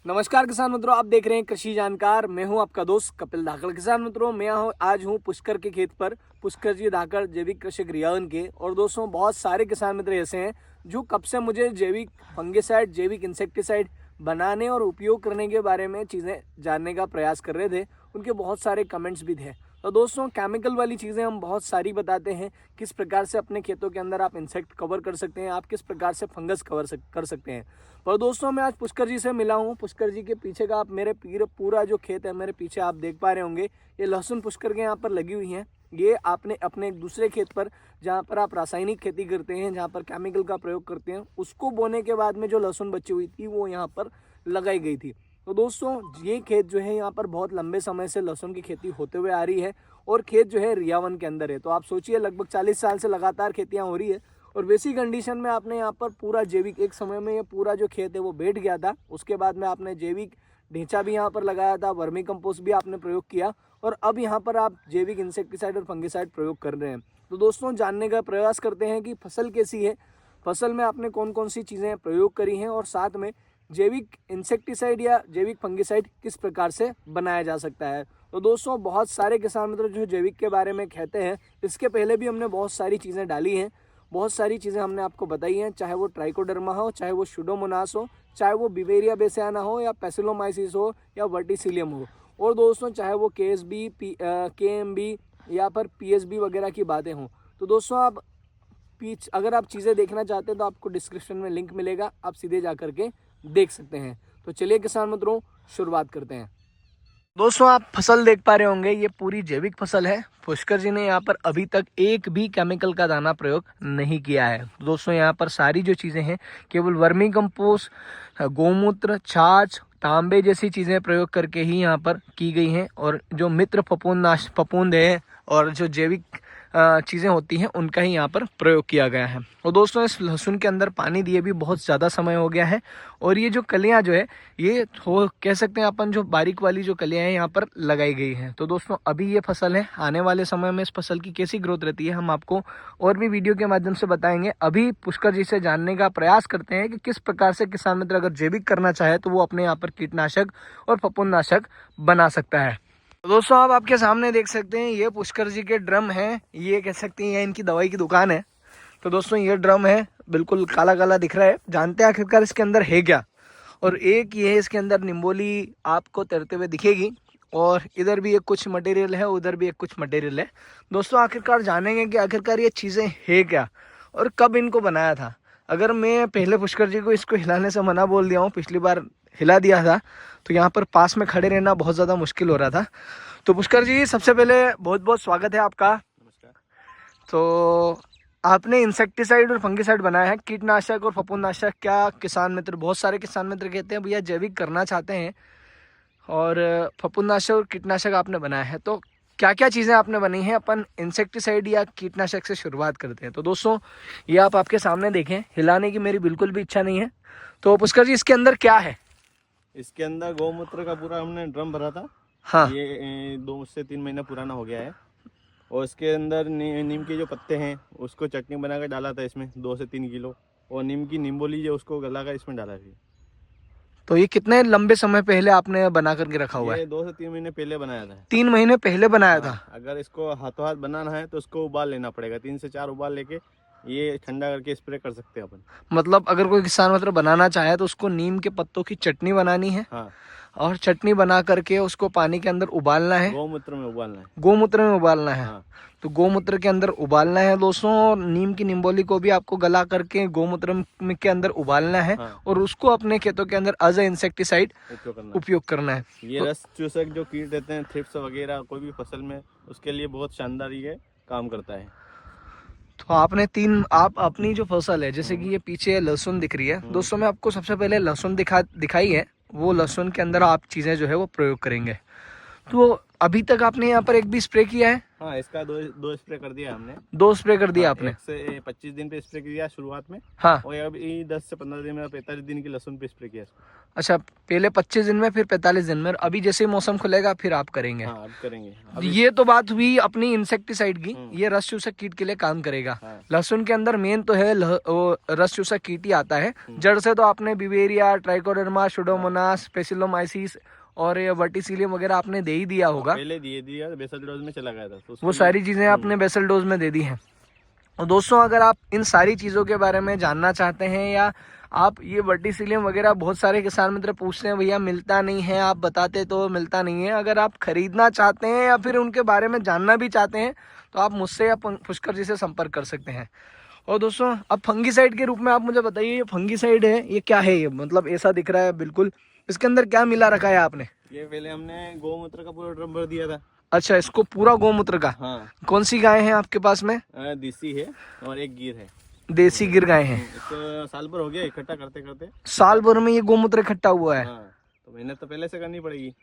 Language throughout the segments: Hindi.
नमस्कार किसान मित्रों, आप देख रहे हैं कृषि जानकार। मैं हूं आपका दोस्त कपिल धाकड़। किसान मित्रों, मैं आज हूं पुष्कर के खेत पर, पुष्कर जी धाकड़ जैविक कृषक रियावन के। और दोस्तों, बहुत सारे किसान मित्र ऐसे हैं जो कब से मुझे जैविक फंगिसाइड, जैविक इंसेक्टिसाइड बनाने और उपयोग करने के बारे में चीज़ें जानने का प्रयास कर रहे थे। उनके बहुत सारे कमेंट्स भी थे। तो दोस्तों, केमिकल वाली चीज़ें हम बहुत सारी बताते हैं, किस प्रकार से अपने खेतों के अंदर आप इंसेक्ट कवर कर सकते हैं, आप किस प्रकार से फंगस कर सकते हैं। पर दोस्तों, मैं आज पुष्कर जी से मिला हूँ। पुष्कर जी के पीछे का आप मेरे पूरा जो खेत है मेरे पीछे आप देख पा रहे होंगे, ये लहसुन पुष्कर के यहाँ पर लगी हुई हैं। ये आपने अपने एक दूसरे खेत पर, जहाँ पर आप रासायनिक खेती करते हैं, जहाँ पर केमिकल का प्रयोग करते हैं, उसको बोने के बाद में जो लहसुन बची हुई थी वो यहाँ पर लगाई गई थी। तो दोस्तों, ये खेत जो है यहाँ पर बहुत लंबे समय से लहसुन की खेती होते हुए आ रही है और खेत जो है रियावन के अंदर है। तो आप सोचिए, लगभग 40 साल से लगातार खेतियाँ हो रही है और वैसी कंडीशन में आपने यहाँ पर पूरा जैविक, एक समय में ये पूरा जो खेत है वो बैठ गया था। उसके बाद में आपने जैविक ढेंचा भी यहाँ पर लगाया था, वर्मी कंपोस्ट भी आपने प्रयोग किया और अब यहाँ पर आप जैविक इंसेक्टिसाइड और फंगिसाइड प्रयोग कर रहे हैं। तो दोस्तों, जानने का प्रयास करते हैं कि फसल कैसी है, फसल में आपने कौन कौन सी चीज़ें प्रयोग करी हैं और साथ में जैविक इंसेक्टिसाइड या जैविक फंगिसाइड किस प्रकार से बनाया जा सकता है। तो दोस्तों, बहुत सारे किसान मित्र जो जैविक के बारे में कहते हैं, इसके पहले भी हमने बहुत सारी चीज़ें डाली हैं, बहुत सारी चीज़ें हमने आपको बताई हैं, चाहे वो ट्राइकोडर्मा हो, चाहे वो सुडोमोनास हो, चाहे वो बिवेरिया बेसियाना हो या पैसिलोमाइसिस हो या वर्टिसिलियम हो, और दोस्तों चाहे वो केएसबी, केएमबी या पर पीएसबी वगैरह की बातें हों। तो दोस्तों, आप अगर आप चीज़ें देखना चाहते हैं तो आपको डिस्क्रिप्शन में लिंक मिलेगा, आप सीधे जा करके देख सकते हैं। तो चलिए किसान मित्रों, शुरुआत करते हैं। दोस्तों, आप फसल देख पा रहे होंगे, ये पूरी जैविक फसल है। पुष्कर जी ने यहाँ पर अभी तक एक भी केमिकल का दाना प्रयोग नहीं किया है। दोस्तों, यहाँ पर सारी जो चीज़ें हैं केवल वर्मी कंपोस्ट, गौमूत्र, छाछ, तांबे जैसी चीज़ें प्रयोग करके ही यहाँ पर की गई हैं। और जो मित्र फफूंद है और जो जैविक चीज़ें होती हैं उनका ही यहाँ पर प्रयोग किया गया है। और दोस्तों, इस लहसुन के अंदर पानी दिए भी बहुत ज़्यादा समय हो गया है और ये जो कलियाँ जो है ये कह सकते हैं अपन, जो बारीक वाली जो कलियाँ हैं यहाँ पर लगाई गई हैं। तो दोस्तों, अभी ये फसल है, आने वाले समय में इस फसल की कैसी ग्रोथ रहती है हम आपको और भी वीडियो के माध्यम से बताएंगे। अभी पुष्कर जी से जानने का प्रयास करते हैं कि किस प्रकार से किसान मित्र अगर जैविक करना चाहे तो वो अपने यहाँ पर कीटनाशक और फफूंदनाशक बना सकता है। तो दोस्तों, आप आपके सामने देख सकते हैं, ये पुष्कर जी के ड्रम हैं, ये कह सकते हैं ये इनकी दवाई की दुकान है। तो दोस्तों, ये ड्रम है, बिल्कुल काला काला दिख रहा है। जानते हैं आखिरकार इसके अंदर है क्या। और एक ये है, इसके अंदर निम्बोली आपको तैरते हुए दिखेगी और इधर भी एक कुछ मटेरियल है, उधर भी एक कुछ मटेरियल है। दोस्तों, आखिरकार जानेंगे कि आखिरकार ये चीज़ें है क्या और कब इनको बनाया था। अगर मैं पहले पुष्कर जी को इसको हिलाने से मना बोल दिया हूँ, पिछली बार हिला दिया था, तो यहाँ पर पास में खड़े रहना बहुत ज़्यादा मुश्किल हो रहा था। तो पुष्कर जी, सबसे पहले बहुत बहुत स्वागत है आपका। नमस्कार। तो आपने इंसेक्टिसाइड और फंगिसाइड बनाया है, कीटनाशक और फफूंदनाशक। क्या किसान मित्र, बहुत सारे किसान मित्र कहते हैं भैया जैविक करना चाहते हैं और फफूंदनाशक और कीटनाशक आपने बनाया है, तो क्या क्या चीज़ें आपने बनी हैं। अपन इंसेक्टिसाइड या कीटनाशक से शुरुआत करते हैं। तो दोस्तों, ये आप आपके सामने देखें, हिलाने की मेरी बिल्कुल भी इच्छा नहीं है। तो पुष्कर जी, इसके अंदर क्या है? इसके अंदर गौमूत्र का पूरा हमने ड्रम भरा था। हाँ, ये 2 से 3 महीना पुराना हो गया है और इसके अंदर नीम के जो पत्ते हैं उसको चटनी बनाकर डाला था इसमें 2 से 3 किलो, और नीम की निम्बोली जो उसको गलाकर इसमें डाला थी। तो ये कितने लंबे समय पहले आपने बना करके रखा हुआ है? ये 2 से 3 महीने पहले बनाया था। 3 महीने पहले बनाया था। अगर इसको हाथों हाथ बनाना है तो उसको उबाल लेना पड़ेगा, 3 से 4 उबाल लेके ये ठंडा करके स्प्रे कर सकते हैं अपन। मतलब अगर कोई किसान मतलब बनाना चाहे तो उसको नीम के पत्तों की चटनी बनानी है। हाँ, और चटनी बना करके उसको पानी के अंदर उबालना है, गौमूत्र में उबालना है। गोमूत्र में उबालना है। हाँ, तो गोमूत्र के अंदर उबालना है दोस्तों, और नीम की निम्बोली को भी आपको गला करके गोमूत्र के अंदर उबालना है। हाँ। और उसको अपने खेतों के अंदर एज ए इंसेक्टिसाइड उपयोग करना है। ये रस चूसक जो कीट रहते हैं, थ्रिप्स वगैरह कोई भी फसल में, उसके लिए बहुत शानदार ये काम करता है। तो आपने आप अपनी जो फसल है, जैसे कि ये पीछे लहसुन दिख रही है दोस्तों, मैं आपको सबसे पहले लहसुन दिखाई है, वो लहसुन के अंदर आप चीज़ें जो है वो प्रयोग करेंगे। तो अभी तक आपने यहाँ पर एक भी स्प्रे किया है? हाँ, इसका दो स्प्रे कर दिया हमने। 2 स्प्रे कर दिया हाँ, आपने? 1 से 25 दिन पे स्प्रे किया शुरुआत में। हाँ। और अभी 10 से 15 दिन में 45 दिन की लहसुन पे स्प्रे किया इसको। अच्छा, पहले 25 दिन में, फिर 45 दिन में, अभी जैसे ही मौसम खुलेगा फिर आप करेंगे? हाँ, अब करेंगे अभी। ये तो बात हुई अपनी इंसेक्टिसाइड की, ये रस चूसक कीट के लिए काम करेगा। हाँ। लहसुन के अंदर मेन तो है वो रस चूसक कीट ही आता है। जड़ से तो आपने बिवेरिया, ट्राइकोडर्मा, सुडोमोनास, स्पेसिलोमाइसिस और ये वर्टिसिलियम वगैरह आपने दे ही दिया होगा। पहले दिया बेसल डोज में चला गया था तो वो सारी चीजें आपने बेसल डोज में दे दी हैं। और दोस्तों, अगर आप इन सारी चीज़ों के बारे में जानना चाहते हैं, या आप ये वर्टिसिलियम वगैरह, बहुत सारे किसान मित्र पूछते हैं भैया मिलता नहीं है, आप बताते तो मिलता नहीं है। अगर आप खरीदना चाहते हैं या फिर उनके बारे में जानना भी चाहते हैं तो आप मुझसे या पुष्कर जी से संपर्क कर सकते हैं। और दोस्तों, अब फंगीसाइड के रूप में आप मुझे बताइए, ये फंगीसाइड है, ये क्या है? ये मतलब ऐसा दिख रहा है बिल्कुल, इसके अंदर क्या मिला रखा है आपने? ये पहले हमने गौमूत्र का पूरा ड्रम भर दिया था। अच्छा, इसको पूरा गौमूत्र का? हाँ। कौन सी गाय है आपके पास में? देसी है और एक गिर है। देसी गिर गाय है। इसको साल भर हो गया इकट्ठा करते करते। साल भर में ये गौमूत्र इकट्ठा हुआ है? हाँ, तो मेहनत तो पहले से करनी पड़ेगी।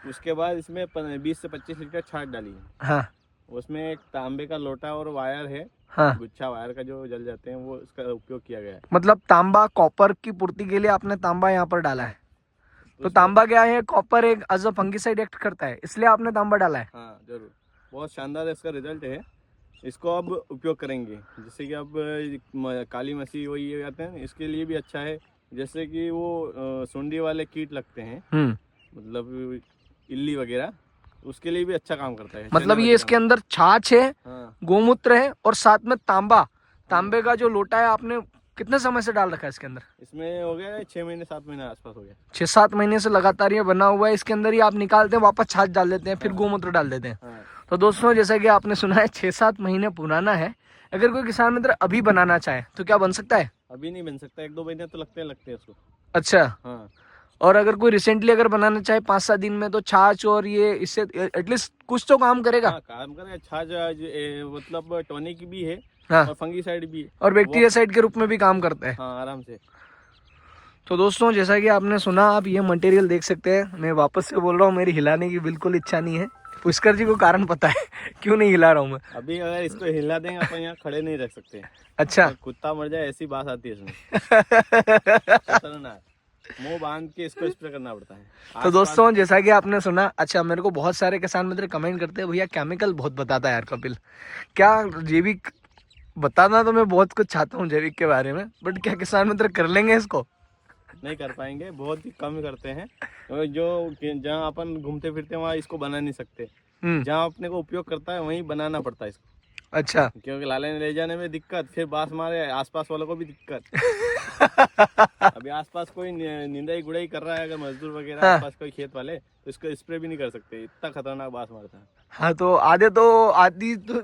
उसके बाद इसमें 20 से 25 लीटर छाछ डाली है। हाँ। उसमें एक तांबे का लोटा और वायर है। हाँ। गुच्छा वायर का जो जल जाते हैं, वो इसका उपयोग किया गया है। मतलब तांबा, कॉपर की पूर्ति के लिए आपने तांबा यहाँ पर डाला है। तो तांबा क्या है? कॉपर एक एज अ फंगीसाइड एक्ट करता है, इसलिए आपने तांबा डाला है। हाँ, जरूर। बहुत शानदार इसका रिजल्ट है। इसको अब उपयोग करेंगे, जैसे कि अब काली मसी वही ये आते हैं, इसके लिए भी अच्छा है। जैसे कि वो सुंडी वाले कीट लगते हैं, मतलब इल्ली वगैरह, उसके लिए भी अच्छा काम करता है। मतलब ये इसके अंदर छाछ है, हाँ। गोमूत्र है और साथ में तांबा, तांबे का जो लोटा है, आपने कितने समय से डाल रखा है इसके अंदर? इसमें हो गया 6 महीने 7 महीने आसपास हो गया। 6-7 महीने से लगातार ये बना हुआ है। इसके अंदर ही आप निकालते हैं, वापस छाछ डाल देते हैं, फिर गोमूत्र डाल देते हैं। हाँ। तो दोस्तों, जैसा कि आपने सुना है 6-7 महीने पुराना है। अगर कोई किसान मित्र अभी बनाना चाहे तो क्या बन सकता है? अभी नहीं बन सकता, 1-2 महीने तो लगते हैं उसको। अच्छा। हाँ। और अगर कोई रिसेंटली अगर बनाना चाहे 5-7 दिन में, तो छाछ और ये इससे एटलीस्ट कुछ तो काम करेगा। हाँ, काम करेगा। छाछ मतलब टॉनिक भी है। हाँ। और फंगीसाइड भी है और बैक्टीरियासाइड के रूप में भी काम करता है। हाँ, आराम से। तो दोस्तों, जैसा कि आपने सुना, आप ये मटेरियल देख सकते हैं। मैं वापस से बोल रहा हूँ, मेरी हिलाने की बिल्कुल इच्छा नहीं है। पुष्कर जी को कारण पता है क्यों नहीं हिला रहा हूँ मैं। अभी अगर इसको हिला देंगे अपन, यहाँ खड़े नहीं रख सकते। अच्छा। तो कुत्ता मर जाए ऐसी बात आती है इसमें। खतरनाक। मुंह बांध के इसको स्प्रे करना पड़ता है। तो दोस्तों, जैसा कि आपने सुना, अच्छा, मेरे को बहुत सारे किसान मित्र कमेंट करते हैं, भैया केमिकल बहुत बताता है यार कपिल, क्या जैविक बताना? तो मैं बहुत कुछ चाहता हूँ जैविक के बारे में, बट क्या किसान मित्र कर लेंगे इसको? नहीं कर पाएंगे, बहुत ही कम करते हैं। और जो जहाँ अपन घूमते फिरते हैं वहाँ इसको बना नहीं सकते। जहाँ अपने को उपयोग करता है वहीं बनाना पड़ता है इसको। अच्छा। क्योंकि लाले ले जाने में दिक्कत, फिर बांस मारे आसपास वालों को भी दिक्कत। अभी आसपास कोई निंदाई गुड़ाई कर रहा है, अगर मजदूर वगैरह आसपास कोई खेत वाले, तो इसको स्प्रे भी नहीं कर सकते, इतना खतरनाक बांस मारता है। हाँ, तो आधी तो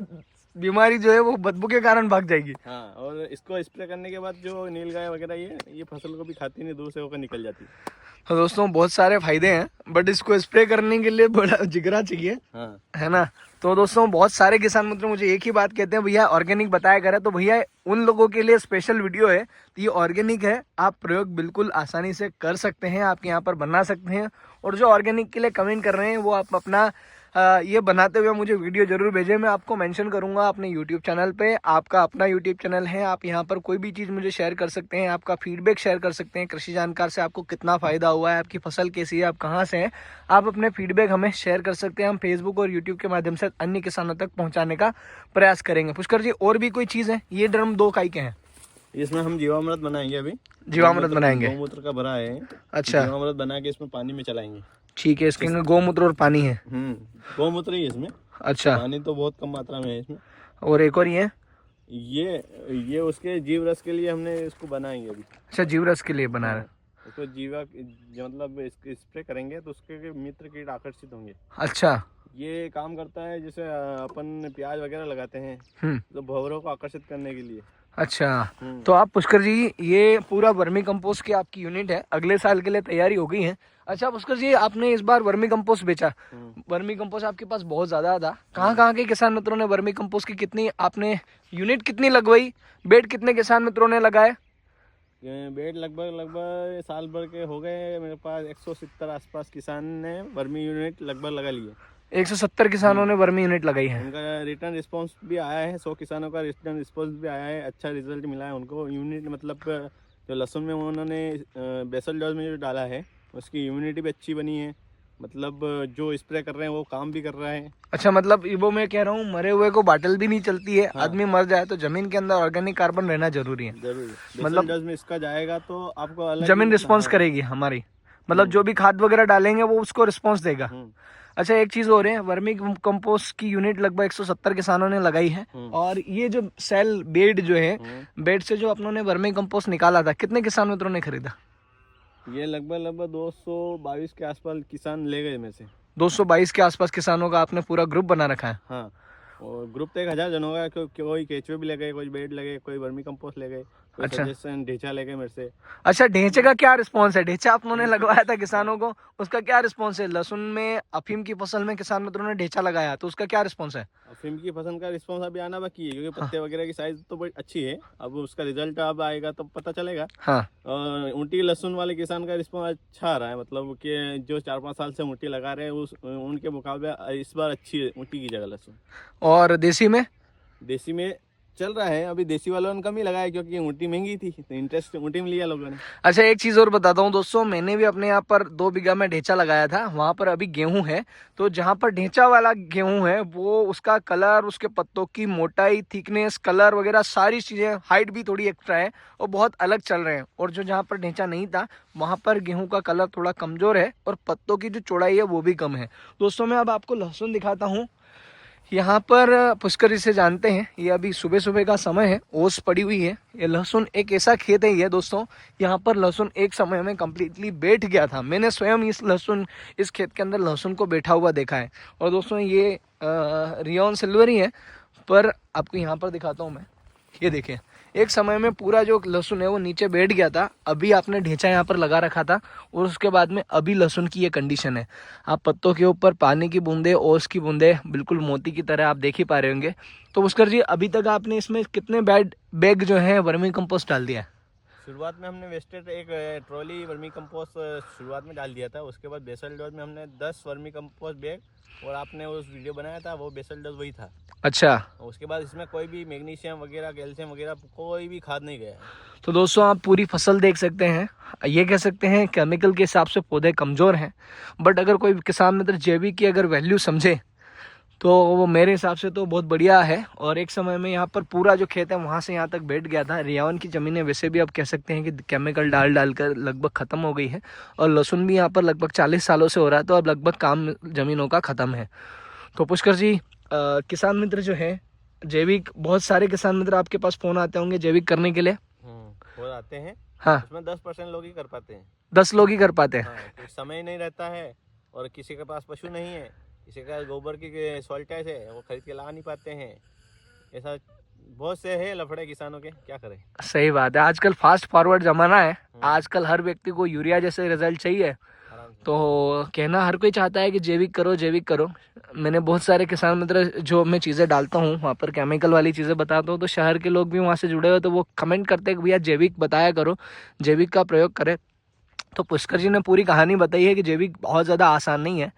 बीमारी जो है वो बदबू के कारण भाग जाएगी। हाँ, और इसको स्प्रे करने के बाद जो नीलगाय वगैरह ये फसल को भी खाती नहीं, दूर से होकर निकल जाती है। तो दोस्तों, बहुत सारे फायदे हैं, बट इसको स्प्रे करने के लिए बड़ा जिगरा चाहिए। हाँ। है ना? तो दोस्तों, बहुत सारे किसान मित्र मुझे एक ही बात कहते हैं, भैया ऑर्गेनिक बताया करें। तो भैया, उन लोगों के लिए स्पेशल वीडियो है। तो ये ऑर्गेनिक है, आप प्रयोग बिल्कुल आसानी से कर सकते हैं, आपके यहाँ पर बना सकते हैं। और जो ऑर्गेनिक के लिए कमेंट कर रहे हैं, वो आप अपना ये बनाते हुए मुझे वीडियो जरूर भेजें। मैं आपको मेंशन करूंगा अपने यूट्यूब चैनल पे। आपका अपना यूट्यूब चैनल है, आप यहाँ पर कोई भी चीज़ मुझे शेयर कर सकते हैं, आपका फीडबैक शेयर कर सकते हैं। कृषि जानकार से आपको कितना फ़ायदा हुआ है, आपकी फसल कैसी है, आप कहाँ से हैं, आप अपने फीडबैक हमें शेयर कर सकते हैं। हम फेसबुक और यूट्यूब के माध्यम से अन्य किसानों तक पहुँचाने का प्रयास करेंगे। पुष्कर जी, और भी कोई चीज़ है? ये ड्रम 2 काई के हैं? इसमें हम जीवामृत बनाएंगे। अभी जीवामृत बनाएंगे? गौमूत्र का भरा है। अच्छा। जीवामृत बना के इसमें पानी में चलाएंगे। ठीक है, इसके अंदर गौमूत्र और पानी है? गौमूत्र ही है इसमें। अच्छा। पानी तो बहुत कम मात्रा में है इसमें। और एक और ये उसके जीव रस के लिए हमने इसको बनाएंगे अभी। अच्छा, जीव रस के लिए बना रहे हैं। उसको मतलब इसके स्प्रे करेंगे तो उसके मित्र कीट आकर्षित होंगे। अच्छा। ये काम करता है जैसे अपन प्याज वगैरह लगाते हैं तो भंवरों को आकर्षित करने के लिए। अच्छा। तो आप पुष्कर जी, ये पूरा वर्मी कंपोस्ट की आपकी यूनिट है, अगले साल के लिए तैयारी हो गई है। अच्छा पुष्कर जी, आपने इस बार वर्मी कंपोस्ट बेचा। वर्मी कंपोस्ट आपके पास बहुत ज्यादा था। कहाँ के किसान मित्रों ने वर्मी कंपोस्ट की कितनी आपने यूनिट कितनी लगवाई? बेड कितने किसान मित्रों ने लगाए? बेड लगभग साल भर के हो गए। मेरे पास 170 आसपास किसान ने वर्मी यूनिट लगभग लगा लिए। 170 किसानों ने वर्मी यूनिट लगाई है। उनका रिटर्न रिस्पांस भी आया है, 100 किसानों का रिटर्न रिस्पांस भी आया है, अच्छा रिजल्ट मिला है उनको। यूनिट मतलब जो लहसुन में उन्होंने बेसल डोज में जो डाला है उसकी इम्यूनिटी भी अच्छी बनी है, मतलब जो स्प्रे कर रहे हैं वो काम भी कर रहा है। अच्छा, मतलब वो मैं कह रहा हूँ मरे हुए को बाटल भी नहीं चलती है। हाँ। आदमी मर जाए तो जमीन के अंदर ऑर्गेनिक कार्बन रहना जरूरी है। जरूर मतलब मतलब डोज में इसका जाएगा तो आपको अलग जमीन ही रिस्पॉन्स हाँ। करेगी हमारी, मतलब जो भी खाद वगैरह डालेंगे वो उसको रिस्पॉन्स देगा। अच्छा, एक चीज और है, वर्मी कंपोस्ट की यूनिट लगभग 170 किसानों ने लगाई है। और ये जो सेल बेड जो है, बेड से जो अपनों ने वर्मी कंपोस्ट निकाला था, कितने किसान मित्रों ने खरीदा? ये लगभग 222 के आसपास किसान ले गए में से। 222 के आसपास किसानों का आपने पूरा ग्रुप बना रखा है। हाँ, और ग्रुप तो 1000 जनों का, कोई केचुए भी लगे, कोई बेड लगे, कोई वर्मी कंपोस्ट लगे, कोई अच्छा। सजेशन ढेंचा लगे मेरे से। अच्छा, ढेंचे का क्या रिस्पॉन्स है? ढेंचा आप लोगों ने लगवाया था किसानों को, उसका क्या रिस्पॉन्स है? लहसुन में अफीम की फसल में किसान मित्रों ने ढेंचा लगाया तो उसका क्या रिस्पॉन्स है? अफीम की फसल का रिस्पॉन्स अभी आना बाकी है, क्योंकि पत्ते वगैरह की साइज तो बड़ी अच्छी है। अब उसका रिजल्ट अब आएगा तो पता चलेगा। हाँ। ऊँटी लहसुन वाले किसान का रिस्पॉन्स अच्छा आ रहा है, मतलब कि जो 4-5 साल से ऊँटी लगा रहे हैं उनके मुकाबले इस बार अच्छी है ऊँटी की जगह लहसुन। और देसी में चल रहा है, अभी देसी वालों ने कम ही लगाया क्योंकि ऊँटी महंगी थी, तो इंटरेस्ट ऊँटी में लिया लोगों ने। अच्छा, एक चीज और बताता हूँ दोस्तों, मैंने भी अपने यहाँ पर 2 बीघा में ढेंचा लगाया था। वहां पर अभी गेहूं है, तो जहां पर ढेंचा वाला गेहूं है वो उसका कलर, उसके पत्तों की मोटाई, थिकनेस, कलर वगैरह सारी चीजें, हाइट भी थोड़ी एक्स्ट्रा है और बहुत अलग चल रहे हैं। और जो जहाँ पर ढेंचा नहीं था वहां पर गेहूं का कलर थोड़ा कमजोर है और पत्तों की जो चौड़ाई है वो भी कम है। दोस्तों, मैं अब आपको लहसुन दिखाता हूँ। यहाँ पर पुष्कर जी से जानते हैं, ये अभी सुबह सुबह का समय है, ओस पड़ी हुई है। ये लहसुन एक ऐसा खेत है ये दोस्तों, यहाँ पर लहसुन एक समय में कम्प्लीटली बैठ गया था। मैंने स्वयं इस खेत के अंदर लहसुन को बैठा हुआ देखा है। और दोस्तों ये रियोन सिल्वर ही है, पर आपको यहाँ पर दिखाता हूँ मैं। ये देखें, एक समय में पूरा जो लहसुन है वो नीचे बैठ गया था। अभी आपने ढेंचा यहाँ पर लगा रखा था और उसके बाद में अभी लहसुन की ये कंडीशन है। आप पत्तों के ऊपर पानी की बूंदे, ओस की बूंदे बिल्कुल मोती की तरह आप देख ही पा रहे होंगे। तो पुष्कर जी, अभी तक आपने इसमें कितने बैग जो है वर्मी कंपोस्ट डाल दिया है? शुरुआत में हमने वेस्टेड एक ट्रॉली वर्मी कंपोस्ट शुरुआत में डाल दिया था। उसके बाद बेसल डोज में हमने 10 वर्मी कंपोस्ट बैग, और आपने उस वीडियो बनाया था वो बेसल डोज वही था। अच्छा। उसके बाद इसमें कोई भी मैग्नीशियम वगैरह, कैल्शियम वगैरह कोई भी खाद नहीं गया। तो दोस्तों, आप पूरी फसल देख सकते हैं। ये कह सकते हैं केमिकल के हिसाब से पौधे कमज़ोर हैं, बट अगर कोई किसान मित्र जैविक की अगर वैल्यू समझे तो वो मेरे हिसाब से तो बहुत बढ़िया है। और एक समय में यहाँ पर पूरा जो खेत है वहाँ से यहाँ तक बैठ गया था। रियावन की ज़मीनें वैसे भी आप कह सकते हैं कि केमिकल डाल कर लगभग ख़त्म हो गई है, और लहसुन भी यहाँ पर लगभग 40 सालों से हो रहा है, तो अब लगभग काम ज़मीनों का ख़त्म है। तो पुष्कर जी, किसान मित्र जो है जैविक, बहुत सारे किसान मित्र आपके पास फ़ोन आते होंगे जैविक करने के लिए। हो आते हैं। हाँ। उसमें 10% लोग ही कर पाते हैं। 10 लोग ही कर पाते हैं। हाँ, तो समय नहीं रहता है, और किसी के पास पशु नहीं है, किसी का गोबर की सॉल्टेज है, वो खरीद के ला नहीं पाते हैं। ऐसा बहुत से है लफड़े किसानों के, क्या करें। सही बात है, आजकल फास्ट फॉरवर्ड जमाना है। आजकल हर व्यक्ति को यूरिया जैसे रिजल्ट चाहिए, तो कहना हर कोई चाहता है कि जैविक करो जैविक करो। मैंने बहुत सारे किसान मित्र जो मैं चीज़ें डालता हूँ वहाँ पर केमिकल वाली चीज़ें बताता हूँ, तो शहर के लोग भी वहाँ से जुड़े हुए, तो वो कमेंट करते हैं कि भैया जैविक बताया करो, जैविक का प्रयोग करें। तो पुष्कर जी ने पूरी कहानी बताई है कि जैविक बहुत ज़्यादा आसान नहीं है।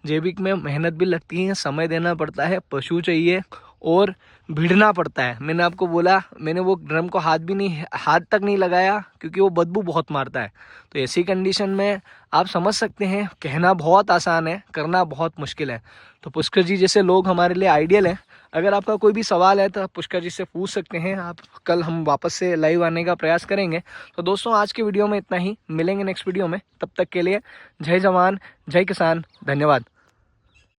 जैविक में मेहनत भी लगती है, समय देना पड़ता है, पशु चाहिए और भिड़ना पड़ता है। मैंने आपको बोला, मैंने वो ड्रम को हाथ तक नहीं लगाया क्योंकि वो बदबू बहुत मारता है। तो ऐसी कंडीशन में आप समझ सकते हैं, कहना बहुत आसान है, करना बहुत मुश्किल है। तो पुष्कर जी जैसे लोग हमारे लिए आइडियल हैं। अगर आपका कोई भी सवाल है तो आप पुष्कर जी से पूछ सकते हैं। आप कल हम वापस से लाइव आने का प्रयास करेंगे। तो दोस्तों, आज के वीडियो में इतना ही, मिलेंगे नेक्स्ट वीडियो में। तब तक के लिए जय जवान जय किसान, धन्यवाद।